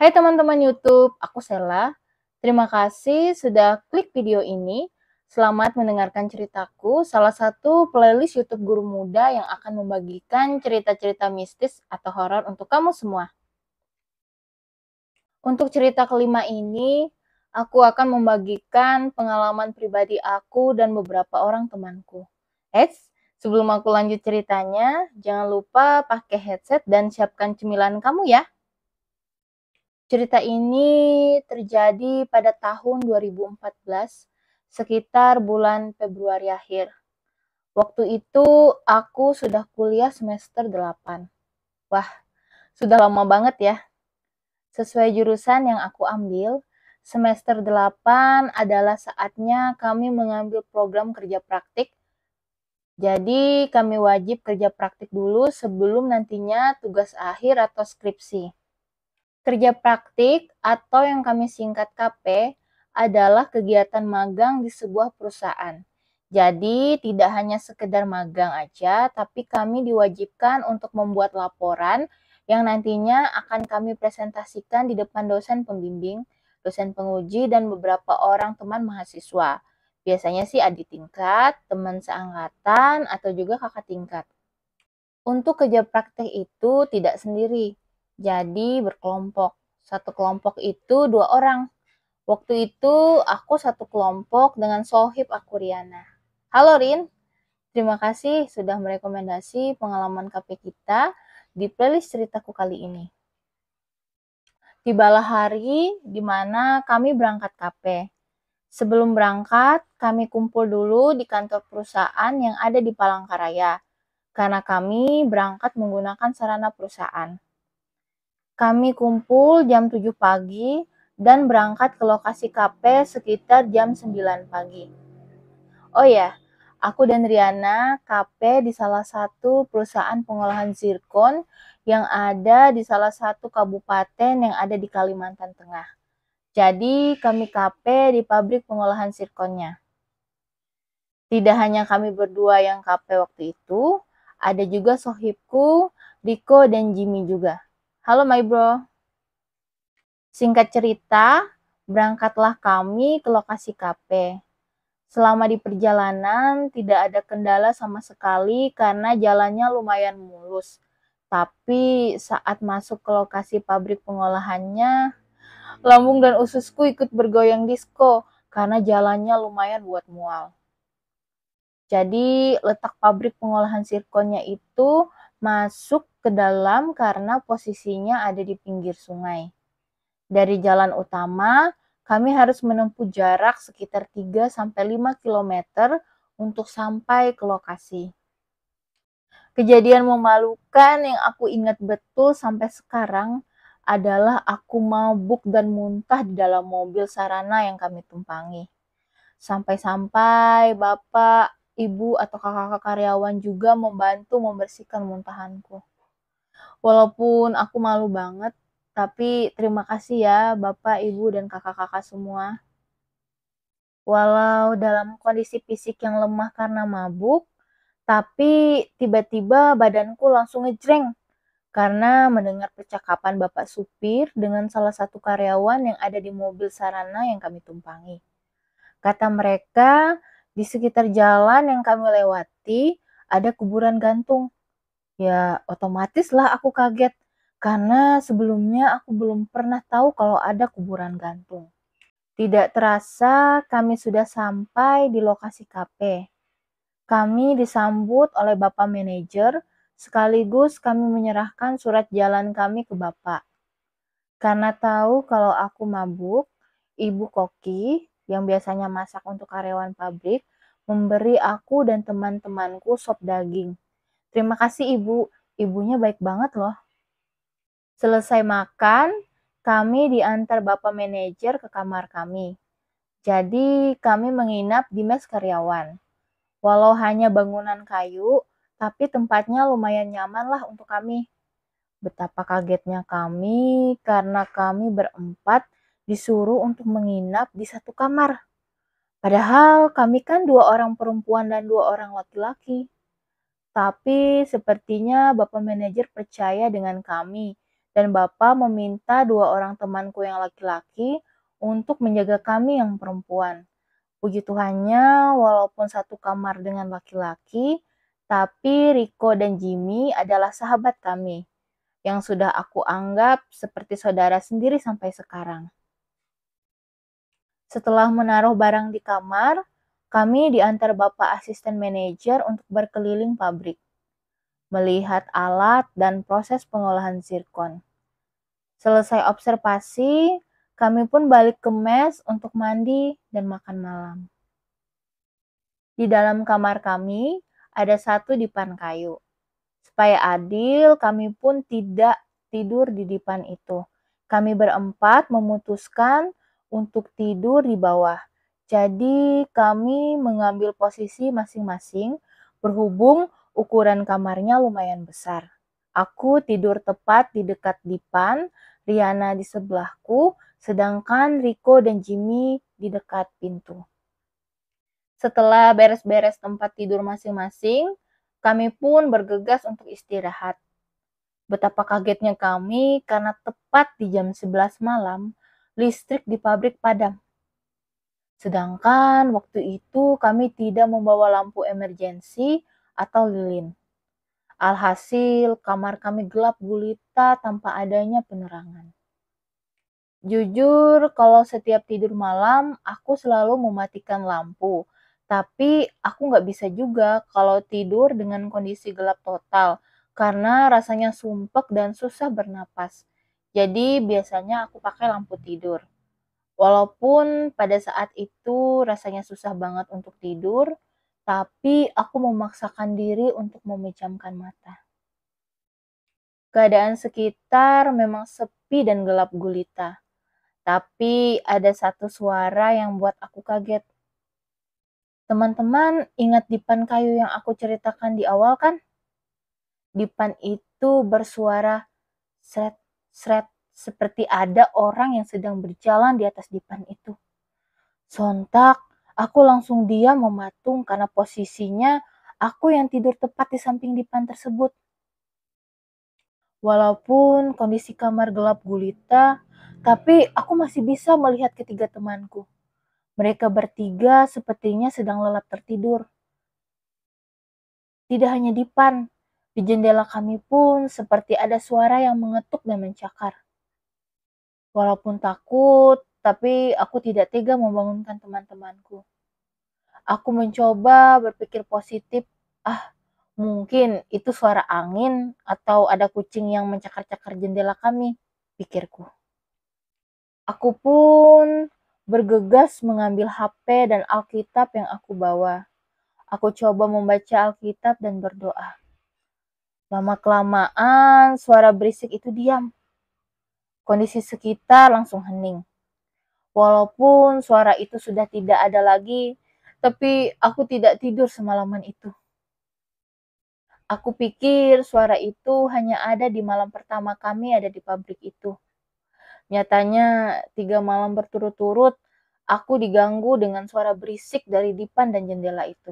Hai teman-teman YouTube, aku Sela. Terima kasih sudah klik video ini. Selamat mendengarkan ceritaku, salah satu playlist YouTube guru muda yang akan membagikan cerita-cerita mistis atau horor untuk kamu semua. Untuk cerita kelima ini, aku akan membagikan pengalaman pribadi aku dan beberapa orang temanku. Eits, sebelum aku lanjut ceritanya, jangan lupa pakai headset dan siapkan cemilan kamu ya. Cerita ini terjadi pada tahun 2014, sekitar bulan Februari akhir. Waktu itu aku sudah kuliah semester 8. Wah, sudah lama banget ya. Sesuai jurusan yang aku ambil, semester 8 adalah saatnya kami mengambil program kerja praktik. Jadi kami wajib kerja praktik dulu sebelum nantinya tugas akhir atau skripsi. Kerja praktik atau yang kami singkat KP adalah kegiatan magang di sebuah perusahaan. Jadi tidak hanya sekedar magang aja, tapi kami diwajibkan untuk membuat laporan yang nantinya akan kami presentasikan di depan dosen pembimbing, dosen penguji, dan beberapa orang teman mahasiswa. Biasanya sih adik tingkat, teman seangkatan, atau juga kakak tingkat. Untuk kerja praktek itu tidak sendiri, jadi berkelompok. Satu kelompok itu 2 orang. Waktu itu aku satu kelompok dengan sohib aku Riana. Halo Rin, terima kasih sudah merekomendasi pengalaman KP kita di playlist ceritaku kali ini. Tibalah hari di mana kami berangkat KP. Sebelum berangkat, kami kumpul dulu di kantor perusahaan yang ada di Palangkaraya, karena kami berangkat menggunakan sarana perusahaan. Kami kumpul jam 7 pagi dan berangkat ke lokasi KP sekitar jam 9 pagi. Oh ya, aku dan Riana KP di salah satu perusahaan pengolahan zirkon yang ada di salah satu kabupaten yang ada di Kalimantan Tengah. Jadi kami KP di pabrik pengolahan zirkonnya. Tidak hanya kami berdua yang KP waktu itu, ada juga sohibku, Diko dan Jimmy juga. Halo my bro. Singkat cerita, berangkatlah kami ke lokasi KP. Selama di perjalanan tidak ada kendala sama sekali karena jalannya lumayan mulus. Tapi saat masuk ke lokasi pabrik pengolahannya, lambung dan ususku ikut bergoyang disko karena jalannya lumayan buat mual. Jadi letak pabrik pengolahan zirkonnya itu masuk ke dalam karena posisinya ada di pinggir sungai. Dari jalan utama, kami harus menempuh jarak sekitar 3-5 km untuk sampai ke lokasi. Kejadian memalukan yang aku ingat betul sampai sekarang adalah aku mabuk dan muntah di dalam mobil sarana yang kami tumpangi. Sampai-sampai bapak, ibu, atau kakak-kakak karyawan juga membantu membersihkan muntahanku. Walaupun aku malu banget, tapi terima kasih ya Bapak, Ibu, dan kakak-kakak semua. Walau dalam kondisi fisik yang lemah karena mabuk, tapi tiba-tiba badanku langsung ngejreng karena mendengar percakapan Bapak supir dengan salah satu karyawan yang ada di mobil sarana yang kami tumpangi. Kata mereka, di sekitar jalan yang kami lewati ada kuburan gantung. Ya, otomatis lah aku kaget karena sebelumnya aku belum pernah tahu kalau ada kuburan gantung. Tidak terasa kami sudah sampai di lokasi KP. Kami disambut oleh Bapak Manajer, sekaligus kami menyerahkan surat jalan kami ke Bapak. Karena tahu kalau aku mabuk, Ibu Koki yang biasanya masak untuk karyawan pabrik memberi aku dan teman-temanku sop daging. Terima kasih Ibu, ibunya baik banget loh. Selesai makan, kami diantar Bapak Manajer ke kamar kami. Jadi kami menginap di mes karyawan. Walau hanya bangunan kayu, tapi tempatnya lumayan nyaman lah untuk kami. Betapa kagetnya kami karena kami berempat disuruh untuk menginap di satu kamar. Padahal kami kan 2 orang perempuan dan 2 orang laki-laki. Tapi sepertinya Bapak Manajer percaya dengan kami dan Bapak meminta 2 orang temanku yang laki-laki untuk menjaga kami yang perempuan. Puji Tuhannya, walaupun satu kamar dengan laki-laki, tapi Rico dan Jimmy adalah sahabat kami, yang sudah aku anggap seperti saudara sendiri sampai sekarang. Setelah menaruh barang di kamar, kami diantar Bapak Asisten Manajer untuk berkeliling pabrik, melihat alat dan proses pengolahan zirkon. Selesai observasi, kami pun balik ke mes untuk mandi dan makan malam. Di dalam kamar kami ada satu dipan kayu. Supaya adil, kami pun tidak tidur di dipan itu. Kami berempat memutuskan untuk tidur di bawah. Jadi kami mengambil posisi masing-masing berhubung ukuran kamarnya lumayan besar. Aku tidur tepat di dekat dipan, Riana di sebelahku, sedangkan Rico dan Jimmy di dekat pintu. Setelah beres-beres tempat tidur masing-masing, kami pun bergegas untuk istirahat. Betapa kagetnya kami karena tepat di jam 11 malam, listrik di pabrik padam. Sedangkan waktu itu kami tidak membawa lampu emergensi atau lilin. Alhasil, kamar kami gelap gulita tanpa adanya penerangan. Jujur, kalau setiap tidur malam, aku selalu mematikan lampu. Tapi aku nggak bisa juga kalau tidur dengan kondisi gelap total, karena rasanya sumpek dan susah bernapas. Jadi biasanya aku pakai lampu tidur. Walaupun pada saat itu rasanya susah banget untuk tidur, tapi aku memaksakan diri untuk memejamkan mata. Keadaan sekitar memang sepi dan gelap gulita. Tapi ada satu suara yang buat aku kaget. Teman-teman ingat dipan kayu yang aku ceritakan di awal kan? Dipan itu bersuara sret, sret, seperti ada orang yang sedang berjalan di atas dipan itu. Sontak, aku langsung diam mematung karena posisinya aku yang tidur tepat di samping dipan tersebut. Walaupun kondisi kamar gelap gulita, tapi aku masih bisa melihat ketiga temanku. Mereka bertiga sepertinya sedang lelap tertidur. Tidak hanya dipan, di jendela kami pun seperti ada suara yang mengetuk dan mencakar. Walaupun takut, tapi aku tidak tega membangunkan teman-temanku. Aku mencoba berpikir positif, mungkin itu suara angin atau ada kucing yang mencakar-cakar jendela kami, pikirku. Aku pun bergegas mengambil HP dan Alkitab yang aku bawa. Aku coba membaca Alkitab dan berdoa. Lama-kelamaan suara berisik itu diam. Kondisi sekitar langsung hening. Walaupun suara itu sudah tidak ada lagi, tapi aku tidak tidur semalaman itu. Aku pikir suara itu hanya ada di malam pertama kami ada di pabrik itu. Nyatanya 3 malam berturut-turut aku diganggu dengan suara berisik dari dipan dan jendela itu.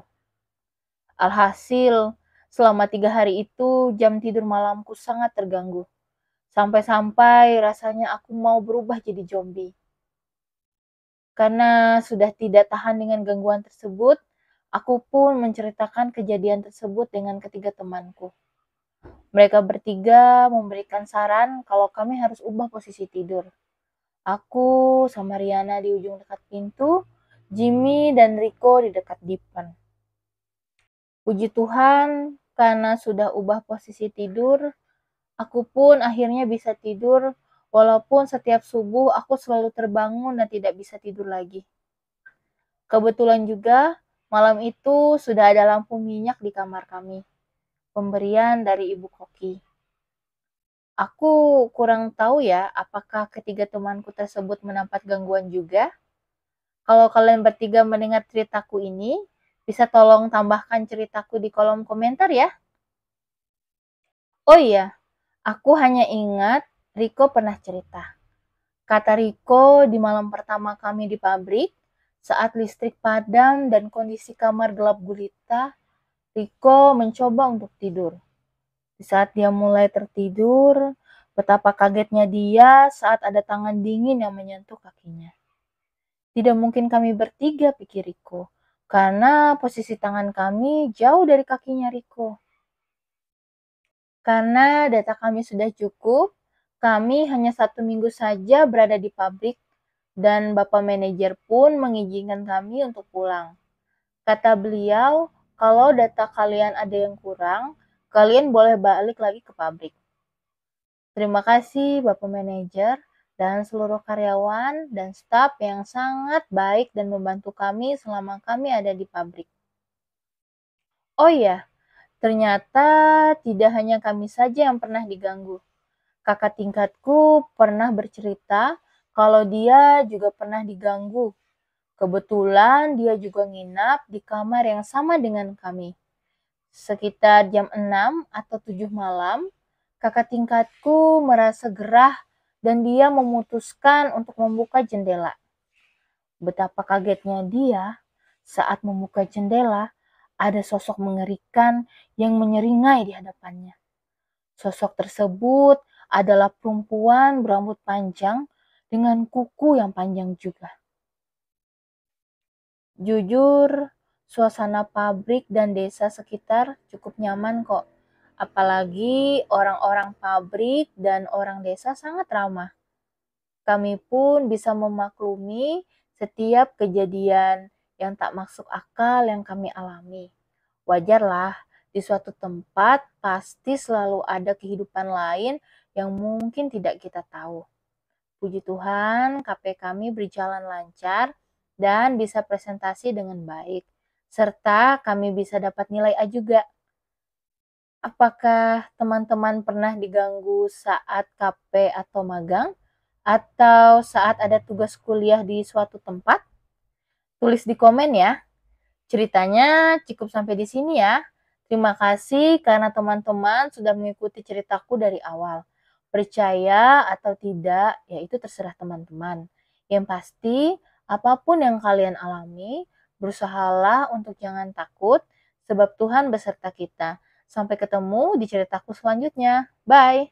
Alhasil, selama 3 hari itu jam tidur malamku sangat terganggu. Sampai-sampai rasanya aku mau berubah jadi zombie. Karena sudah tidak tahan dengan gangguan tersebut, aku pun menceritakan kejadian tersebut dengan ketiga temanku. Mereka bertiga memberikan saran kalau kami harus ubah posisi tidur. Aku sama Riana di ujung dekat pintu, Jimmy dan Rico di dekat dipan. Puji Tuhan, karena sudah ubah posisi tidur, aku pun akhirnya bisa tidur, walaupun setiap subuh aku selalu terbangun dan tidak bisa tidur lagi. Kebetulan juga, malam itu sudah ada lampu minyak di kamar kami, pemberian dari Ibu Koki. Aku kurang tahu ya, apakah ketiga temanku tersebut mendapat gangguan juga. Kalau kalian bertiga mendengar ceritaku ini, bisa tolong tambahkan ceritaku di kolom komentar ya. Oh iya, aku hanya ingat Riko pernah cerita. Kata Riko di malam pertama kami di pabrik, saat listrik padam dan kondisi kamar gelap gulita, Riko mencoba untuk tidur. Di saat dia mulai tertidur, Betapa kagetnya dia saat ada tangan dingin yang menyentuh kakinya. Tidak mungkin kami bertiga, pikir Riko, karena posisi tangan kami jauh dari kakinya Riko. Karena data kami sudah cukup, kami hanya 1 minggu saja berada di pabrik dan Bapak manajer pun mengizinkan kami untuk pulang. Kata beliau, kalau data kalian ada yang kurang, kalian boleh balik lagi ke pabrik. Terima kasih Bapak manajer dan seluruh karyawan dan staf yang sangat baik dan membantu kami selama kami ada di pabrik. Oh iya, ternyata tidak hanya kami saja yang pernah diganggu. Kakak tingkatku pernah bercerita kalau dia juga pernah diganggu. Kebetulan dia juga nginap di kamar yang sama dengan kami. Sekitar jam 6 atau 7 malam, kakak tingkatku merasa gerah dan dia memutuskan untuk membuka jendela. Betapa kagetnya dia saat membuka jendela, ada sosok mengerikan yang menyeringai di hadapannya. Sosok tersebut adalah perempuan berambut panjang dengan kuku yang panjang juga. Jujur, suasana pabrik dan desa sekitar cukup nyaman kok. Apalagi orang-orang pabrik dan orang desa sangat ramah. Kami pun bisa memaklumi setiap kejadian yang tak masuk akal yang kami alami. Wajarlah, di suatu tempat pasti selalu ada kehidupan lain yang mungkin tidak kita tahu. Puji Tuhan, KP kami berjalan lancar dan bisa presentasi dengan baik. Serta kami bisa dapat nilai A juga. Apakah teman-teman pernah diganggu saat KP atau magang? Atau saat ada tugas kuliah di suatu tempat? Tulis di komen ya. Ceritanya cukup sampai di sini ya. Terima kasih karena teman-teman sudah mengikuti ceritaku dari awal. Percaya atau tidak, ya itu terserah teman-teman. Yang pasti, apapun yang kalian alami, berusahalah untuk jangan takut, sebab Tuhan beserta kita. Sampai ketemu di ceritaku selanjutnya. Bye!